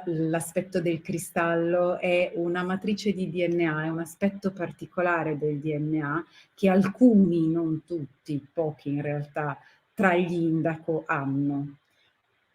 l'aspetto del cristallo è una matrice di DNA, è un aspetto particolare del DNA che alcuni, non tutti, pochi in realtà, tra gli indaco hanno,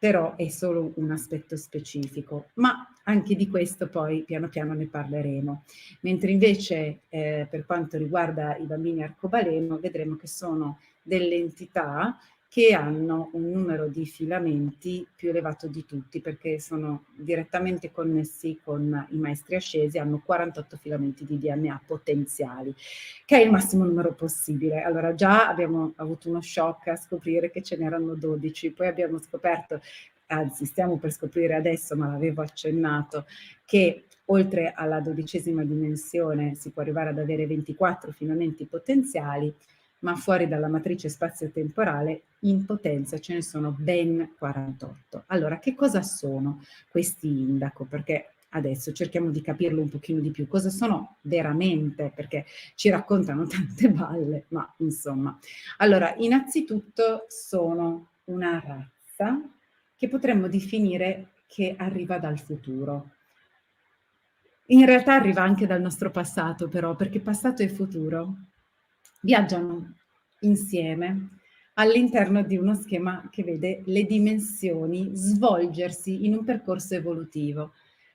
però è solo un aspetto specifico, ma anche di questo poi piano piano ne parleremo. Mentre invece per quanto riguarda i bambini arcobaleno vedremo che sono delle entità che hanno un numero di filamenti più elevato di tutti, perché sono direttamente connessi con i maestri ascesi, hanno 48 filamenti di DNA potenziali, che è il massimo numero possibile. Allora già abbiamo avuto uno shock a scoprire che ce n'erano 12, poi abbiamo scoperto, anzi stiamo per scoprire adesso, ma l'avevo accennato, che oltre alla 12ª dimensione si può arrivare ad avere 24 filamenti potenziali, ma fuori dalla matrice spazio-temporale in potenza ce ne sono ben 48. Allora, che cosa sono questi indaco? Perché adesso cerchiamo di capirlo un pochino di più. Cosa sono veramente? Perché ci raccontano tante balle, ma insomma. Allora, innanzitutto sono una razza che potremmo definire che arriva dal futuro. In realtà arriva anche dal nostro passato però, perché passato e futuro viaggiano insieme all'interno di uno schema che vede le dimensioni svolgersi in un percorso evolutivo.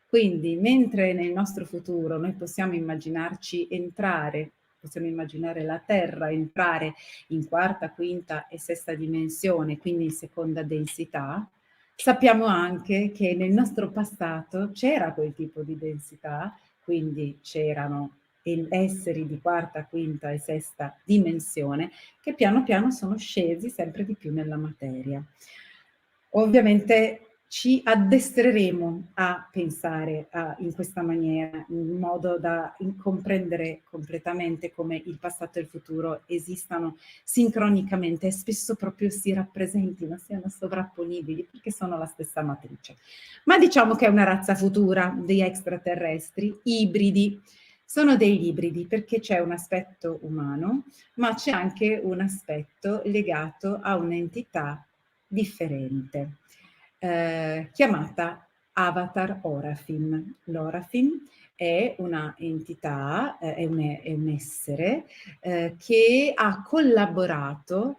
Quindi, mentre nel nostro futuro noi possiamo immaginarci entrare, possiamo immaginare la Terra entrare in quarta, quinta e sesta dimensione, quindi in seconda densità, sappiamo anche che nel nostro passato c'era quel tipo di densità, quindi c'erano esseri di quarta, quinta e sesta dimensione che piano piano sono scesi sempre di più nella materia. Ovviamente ci addestreremo a pensare in questa maniera, in modo da comprendere completamente come il passato e il futuro esistano sincronicamente e spesso proprio si rappresentino, siano sovrapponibili, perché sono la stessa matrice. Ma diciamo che è una razza futura di extraterrestri, ibridi. Sono degli ibridi perché c'è un aspetto umano, ma c'è anche un aspetto legato a un'entità differente, chiamata Avatar Orafin. L'Orafin è una entità, è un essere che ha collaborato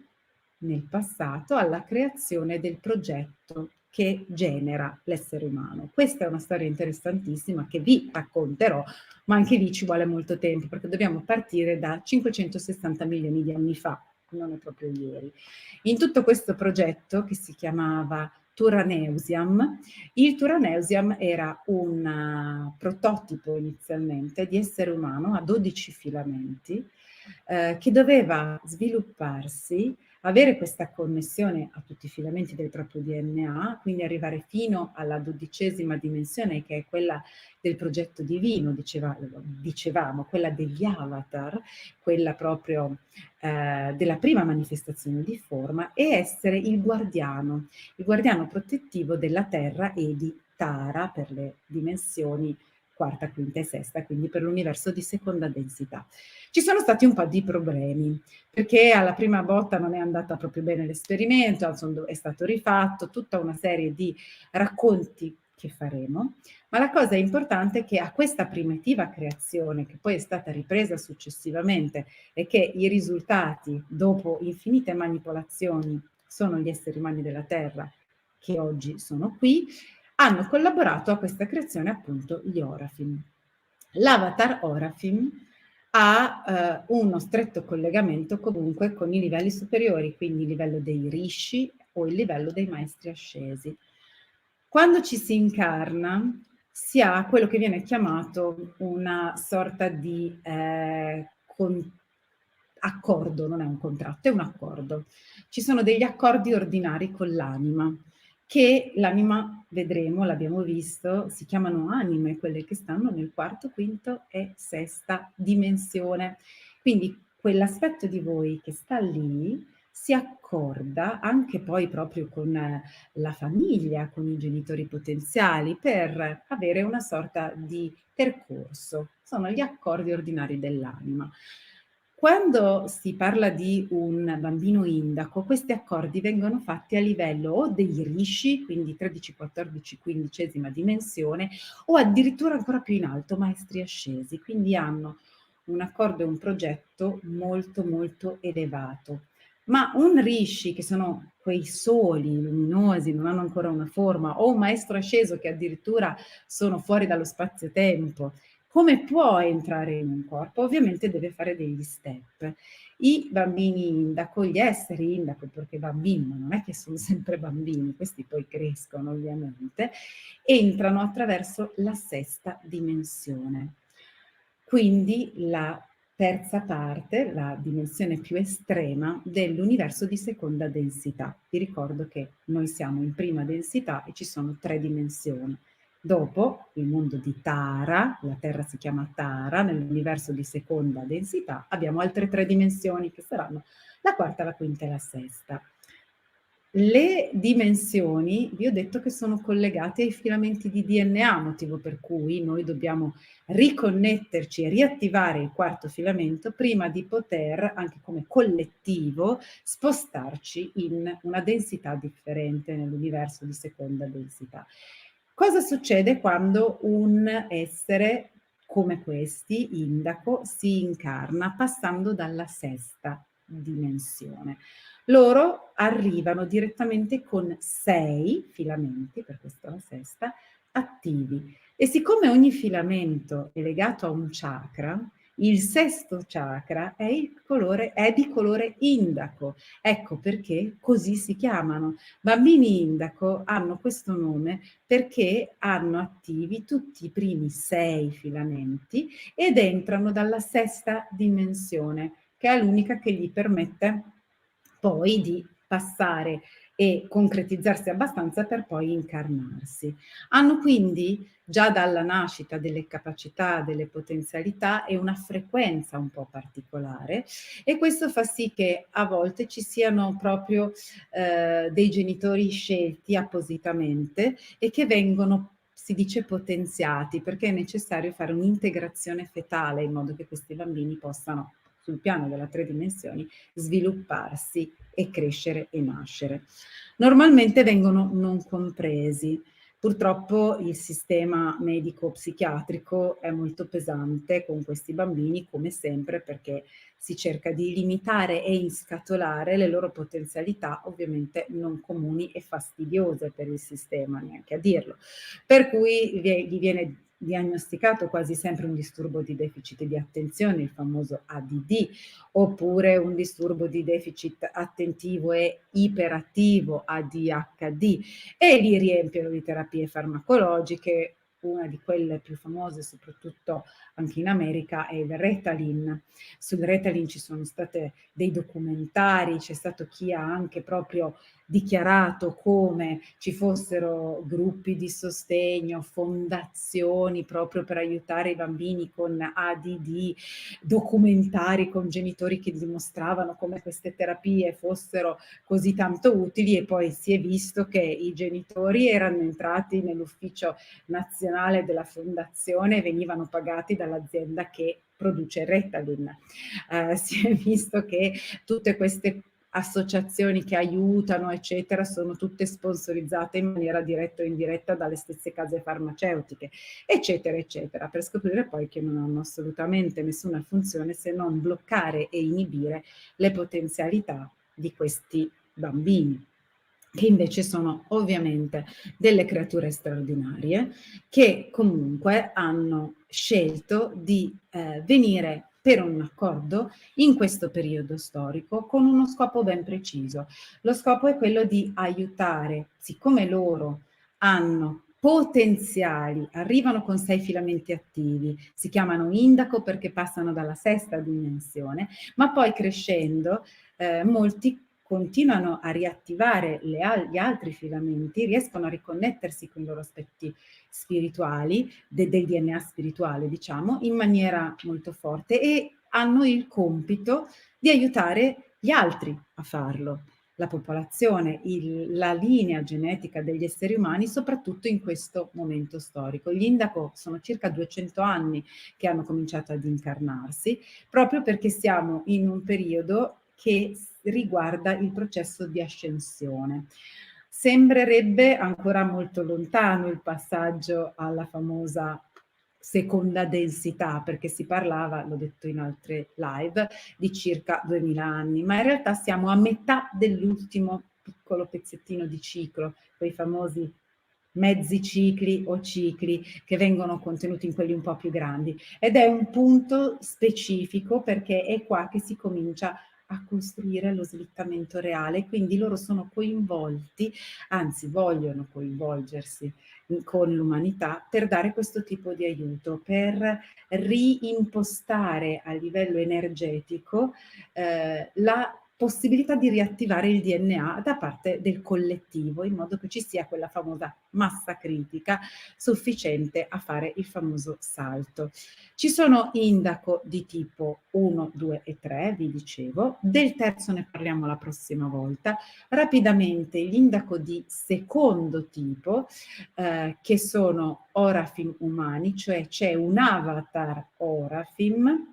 nel passato alla creazione del progetto che genera l'essere umano. Questa è una storia interessantissima che vi racconterò, ma anche lì ci vuole molto tempo perché dobbiamo partire da 560 milioni di anni fa, non è proprio ieri. In tutto questo progetto che si chiamava Turaneusiam, il Turaneusiam era un prototipo inizialmente di essere umano a 12 filamenti che doveva svilupparsi, avere questa connessione a tutti i filamenti del proprio DNA, quindi arrivare fino alla 12ª dimensione, che è quella del progetto divino, dicevamo, quella degli avatar, quella proprio della prima manifestazione di forma, e essere il guardiano protettivo della Terra e di Tara per le dimensioni quarta, quinta e sesta, quindi per l'universo di seconda densità. Ci sono stati un po' di problemi, perché alla prima botta non è andata proprio bene l'esperimento, è stato rifatto, tutta una serie di racconti che faremo, ma la cosa importante è che a questa primitiva creazione, che poi è stata ripresa successivamente e che i risultati, dopo infinite manipolazioni, sono gli esseri umani della Terra che oggi sono qui, hanno collaborato a questa creazione appunto gli Orafim. L'avatar Orafim ha uno stretto collegamento comunque con i livelli superiori, quindi il livello dei Rishi o il livello dei maestri ascesi. Quando ci si incarna si ha quello che viene chiamato una sorta di accordo, non è un contratto, è un accordo. Ci sono degli accordi ordinari con l'anima, che l'anima, vedremo, l'abbiamo visto, si chiamano anime, quelle che stanno nel quarto, quinto e sesta dimensione. Quindi quell'aspetto di voi che sta lì si accorda anche poi proprio con la famiglia, con i genitori potenziali, per avere una sorta di percorso. Sono gli accordi ordinari dell'anima. Quando si parla di un bambino indaco, questi accordi vengono fatti a livello o dei rishi, quindi 13, 14, 15ª dimensione, o addirittura ancora più in alto, maestri ascesi, quindi hanno un accordo e un progetto molto molto elevato. Ma un rishi, che sono quei soli luminosi, non hanno ancora una forma, o un maestro asceso che addirittura sono fuori dallo spazio-tempo, come può entrare in un corpo? Ovviamente deve fare degli step. I bambini indaco, gli esseri indaco, perché bambini, ma non è che sono sempre bambini, questi poi crescono ovviamente, entrano attraverso la sesta dimensione. Quindi la terza parte, la dimensione più estrema dell'universo di seconda densità. Vi ricordo che noi siamo in prima densità e ci sono 3 dimensioni. Dopo il mondo di Tara, la Terra si chiama Tara, nell'universo di seconda densità abbiamo altre 3 dimensioni che saranno la quarta, la quinta e la sesta. Le dimensioni, vi ho detto che sono collegate ai filamenti di DNA, motivo per cui noi dobbiamo riconnetterci e riattivare il quarto filamento prima di poter, anche come collettivo, spostarci in una densità differente nell'universo di seconda densità. Cosa succede quando un essere come questi, indaco, si incarna passando dalla sesta dimensione? Loro arrivano direttamente con 6 filamenti, per questo la sesta, attivi. E siccome ogni filamento è legato a un chakra, il sesto chakra è di colore indaco. Ecco perché così si chiamano. Bambini indaco hanno questo nome perché hanno attivi tutti i primi 6 filamenti ed entrano dalla sesta dimensione, che è l'unica che gli permette poi di passare e concretizzarsi abbastanza per poi incarnarsi. Hanno quindi già dalla nascita delle capacità, delle potenzialità e una frequenza un po' particolare, e questo fa sì che a volte ci siano proprio dei genitori scelti appositamente e che vengono, si dice, potenziati, perché è necessario fare un'integrazione fetale in modo che questi bambini possano, sul piano delle 3 dimensioni, svilupparsi e crescere e nascere. Normalmente vengono non compresi. Purtroppo il sistema medico-psichiatrico è molto pesante con questi bambini, come sempre, perché si cerca di limitare e inscatolare le loro potenzialità, ovviamente non comuni e fastidiose per il sistema, neanche a dirlo. Per cui gli viene diagnosticato quasi sempre un disturbo di deficit di attenzione, il famoso ADD, oppure un disturbo di deficit attentivo e iperattivo, ADHD, e li riempiono di terapie farmacologiche. Una di quelle più famose, soprattutto anche in America, è il Ritalin. Sul Ritalin ci sono stati dei documentari, c'è stato chi ha anche proprio dichiarato come ci fossero gruppi di sostegno, fondazioni proprio per aiutare i bambini con ADD, documentari con genitori che dimostravano come queste terapie fossero così tanto utili, e poi si è visto che i genitori erano entrati nell'ufficio nazionale della fondazione e venivano pagati dall'azienda che produce Ritalin. Si è visto che tutte queste associazioni che aiutano, eccetera, sono tutte sponsorizzate in maniera diretta o indiretta dalle stesse case farmaceutiche, eccetera, eccetera, per scoprire poi che non hanno assolutamente nessuna funzione se non bloccare e inibire le potenzialità di questi bambini, che invece sono ovviamente delle creature straordinarie che comunque hanno scelto di venire per un accordo in questo periodo storico con uno scopo ben preciso. Lo scopo è quello di aiutare, siccome loro hanno potenziali, arrivano con 6 filamenti attivi, si chiamano indaco perché passano dalla sesta dimensione, ma poi crescendo molti continuano a riattivare gli altri filamenti, riescono a riconnettersi con i loro aspetti spirituali, del DNA spirituale, diciamo, in maniera molto forte e hanno il compito di aiutare gli altri a farlo, la popolazione, la linea genetica degli esseri umani, soprattutto in questo momento storico. Gli Indaco sono circa 200 anni che hanno cominciato ad incarnarsi, proprio perché siamo in un periodo che riguarda il processo di ascensione. Sembrerebbe ancora molto lontano il passaggio alla famosa seconda densità, perché si parlava, l'ho detto in altre live, di circa 2000 anni, ma in realtà siamo a metà dell'ultimo piccolo pezzettino di ciclo, quei famosi mezzi cicli o cicli che vengono contenuti in quelli un po' più grandi, ed è un punto specifico perché è qua che si comincia a costruire lo slittamento reale, quindi loro sono coinvolti, anzi vogliono coinvolgersi con l'umanità per dare questo tipo di aiuto, per reimpostare a livello energetico la possibilità di riattivare il DNA da parte del collettivo, in modo che ci sia quella famosa massa critica sufficiente a fare il famoso salto. Ci sono indaco di tipo 1, 2 e 3, vi dicevo, del terzo ne parliamo la prossima volta. Rapidamente gli indaco di secondo tipo, che sono Orafim umani, cioè c'è un avatar Orafim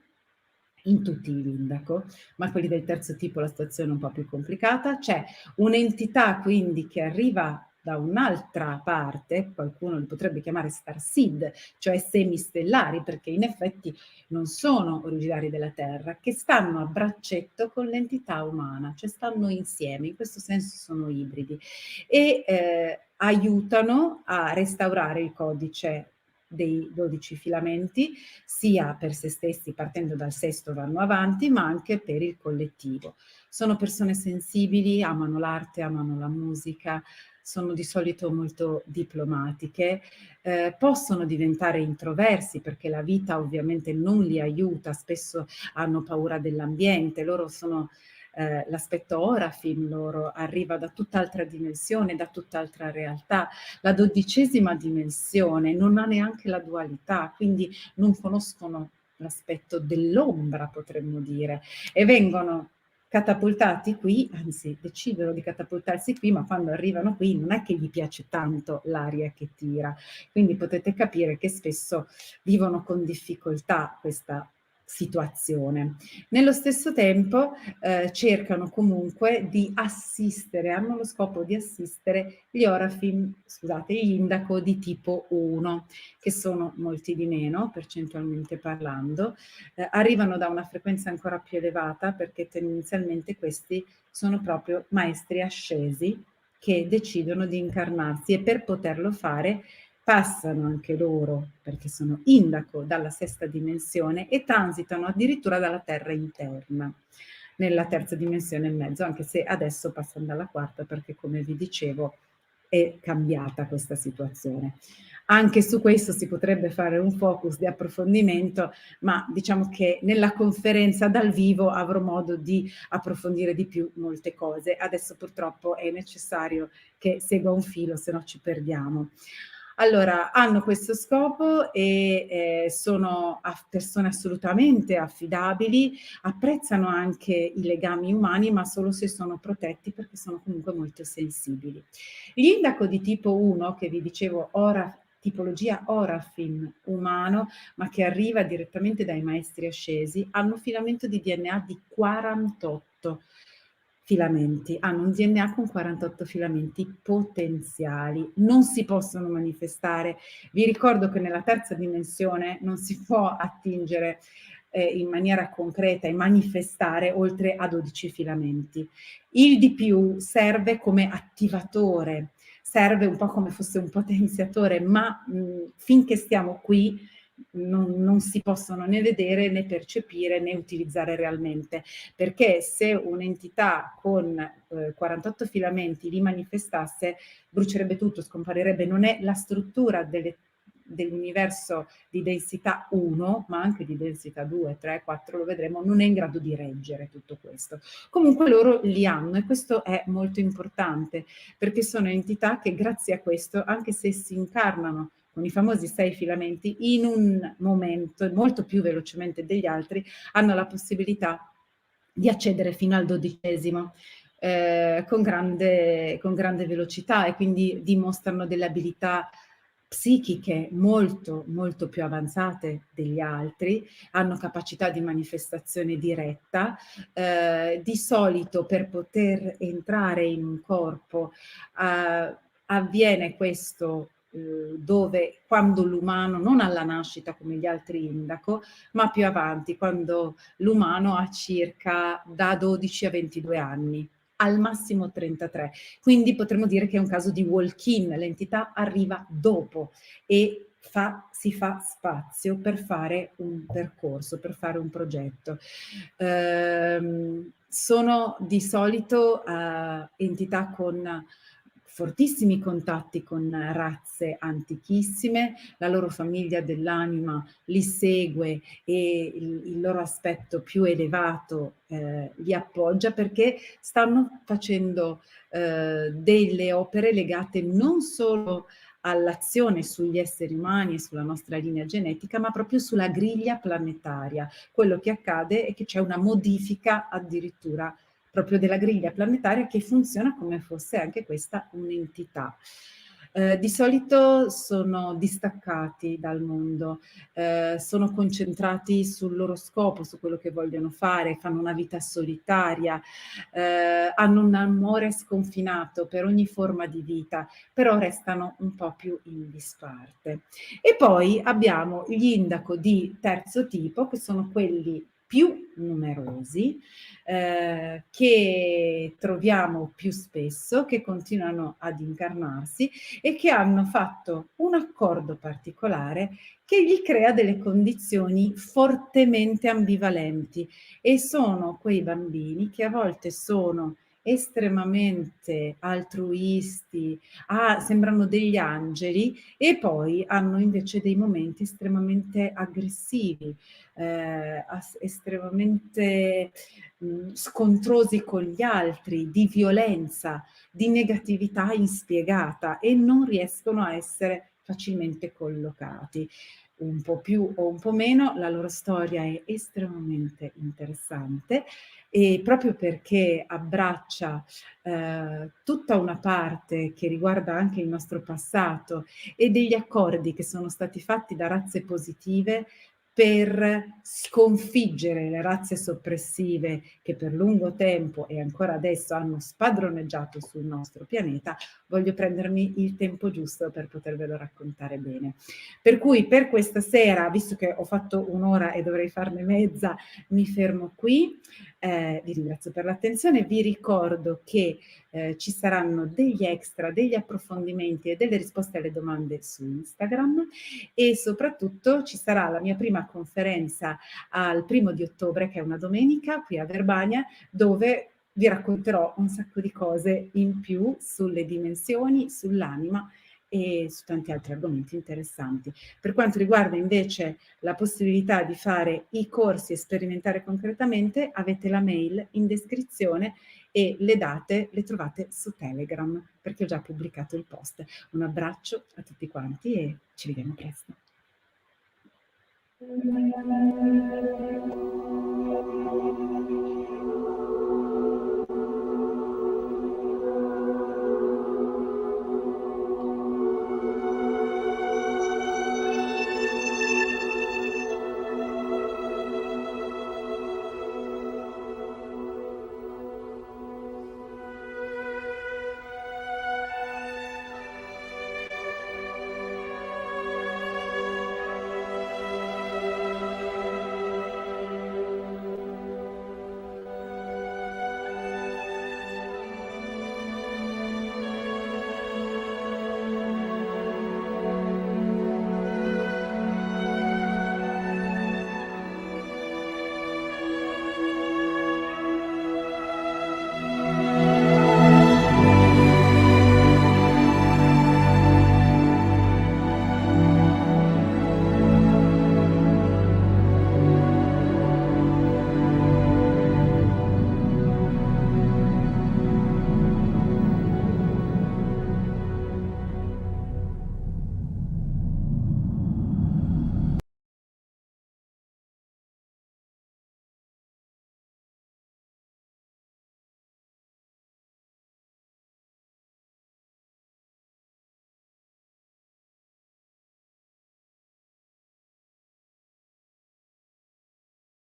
in tutti gli indaco, ma quelli del terzo tipo la situazione è un po' più complicata. C'è un'entità quindi che arriva da un'altra parte, qualcuno li potrebbe chiamare starseed, cioè semistellari, perché in effetti non sono originari della Terra, che stanno a braccetto con l'entità umana, cioè stanno insieme, in questo senso sono ibridi, e aiutano a restaurare il codice dei 12 filamenti, sia per se stessi, partendo dal sesto vanno avanti, ma anche per il collettivo. Sono persone sensibili, amano l'arte, amano la musica, sono di solito molto diplomatiche, possono diventare introversi perché la vita ovviamente non li aiuta, spesso hanno paura dell'ambiente, loro sono l'aspetto Orafin loro arriva da tutt'altra dimensione, da tutt'altra realtà. La 12ª dimensione non ha neanche la dualità, quindi non conoscono l'aspetto dell'ombra, potremmo dire, e vengono catapultati qui, anzi decidono di catapultarsi qui, ma quando arrivano qui non è che gli piace tanto l'aria che tira, quindi potete capire che spesso vivono con difficoltà questa situazione. Nello stesso tempo cercano comunque di assistere, hanno lo scopo di assistere gli Orafim, scusate, gli Indaco di tipo 1, che sono molti di meno, percentualmente parlando, arrivano da una frequenza ancora più elevata perché tendenzialmente questi sono proprio maestri ascesi che decidono di incarnarsi e per poterlo fare passano anche loro, perché sono indaco, dalla sesta dimensione e transitano addirittura dalla terra interna, nella terza dimensione e mezzo, anche se adesso passano dalla quarta perché, come vi dicevo, è cambiata questa situazione. Anche su questo si potrebbe fare un focus di approfondimento, ma diciamo che nella conferenza dal vivo avrò modo di approfondire di più molte cose. Adesso purtroppo è necessario che segua un filo, se no ci perdiamo. Allora, hanno questo scopo e sono persone assolutamente affidabili, apprezzano anche i legami umani, ma solo se sono protetti perché sono comunque molto sensibili. L'indaco di tipo 1, che vi dicevo ora, tipologia Orafin umano, ma che arriva direttamente dai maestri ascesi, hanno un filamento di DNA di 48. filamenti, hanno un DNA con 48 filamenti potenziali, non si possono manifestare. Vi ricordo che nella terza dimensione non si può attingere in maniera concreta e manifestare oltre a 12 filamenti. Il di più serve come attivatore, serve un po' come fosse un potenziatore, ma finché stiamo qui non si possono né vedere né percepire né utilizzare realmente, perché se un'entità con 48 filamenti li manifestasse, brucierebbe tutto, scomparirebbe. Non è la struttura dell'universo di densità 1, ma anche di densità 2, 3, 4, lo vedremo, non è in grado di reggere tutto questo. Comunque loro li hanno e questo è molto importante, perché sono entità che grazie a questo, anche se si incarnano con i famosi 6 filamenti, in un momento, molto più velocemente degli altri, hanno la possibilità di accedere fino al 12° con grande velocità, e quindi dimostrano delle abilità psichiche molto, molto più avanzate degli altri, hanno capacità di manifestazione diretta. Di solito per poter entrare in un corpo avviene questo dove quando l'umano, non alla nascita come gli altri indaco, ma più avanti, quando l'umano ha circa da 12 a 22 anni, al massimo 33. Quindi potremmo dire che è un caso di walk-in, l'entità arriva dopo e si fa spazio per fare un percorso, per fare un progetto. Sono di solito entità con fortissimi contatti con razze antichissime, la loro famiglia dell'anima li segue e il loro aspetto più elevato li appoggia, perché stanno facendo delle opere legate non solo all'azione sugli esseri umani e sulla nostra linea genetica, ma proprio sulla griglia planetaria. Quello che accade è che c'è una modifica addirittura proprio della griglia planetaria, che funziona come fosse anche questa un'entità. Di solito sono distaccati dal mondo, sono concentrati sul loro scopo, su quello che vogliono fare, fanno una vita solitaria, hanno un amore sconfinato per ogni forma di vita, però restano un po' più in disparte. E poi abbiamo gli indaco di terzo tipo, che sono quelli più numerosi, che troviamo più spesso, che continuano ad incarnarsi e che hanno fatto un accordo particolare che gli crea delle condizioni fortemente ambivalenti, e sono quei bambini che a volte sono estremamente altruisti, sembrano degli angeli, e poi hanno invece dei momenti estremamente aggressivi, estremamente scontrosi con gli altri, di violenza, di negatività inspiegata, e non riescono a essere facilmente collocati. Un po' più o un po' meno, la loro storia è estremamente interessante, e proprio perché abbraccia tutta una parte che riguarda anche il nostro passato e degli accordi che sono stati fatti da razze positive per sconfiggere le razze soppressive che per lungo tempo e ancora adesso hanno spadroneggiato sul nostro pianeta, voglio prendermi il tempo giusto per potervelo raccontare bene. Per cui per questa sera, visto che ho fatto un'ora e dovrei farne mezza, mi fermo qui. Vi ringrazio per l'attenzione, vi ricordo che ci saranno degli extra, degli approfondimenti e delle risposte alle domande su Instagram, e soprattutto ci sarà la mia prima conferenza al 1° ottobre, che è una domenica, qui a Verbania, dove vi racconterò un sacco di cose in più sulle dimensioni, sull'anima e su tanti altri argomenti interessanti. Per quanto riguarda invece la possibilità di fare i corsi e sperimentare concretamente, avete la mail in descrizione e le date le trovate su Telegram, perché ho già pubblicato il post. Un abbraccio a tutti quanti e ci vediamo presto.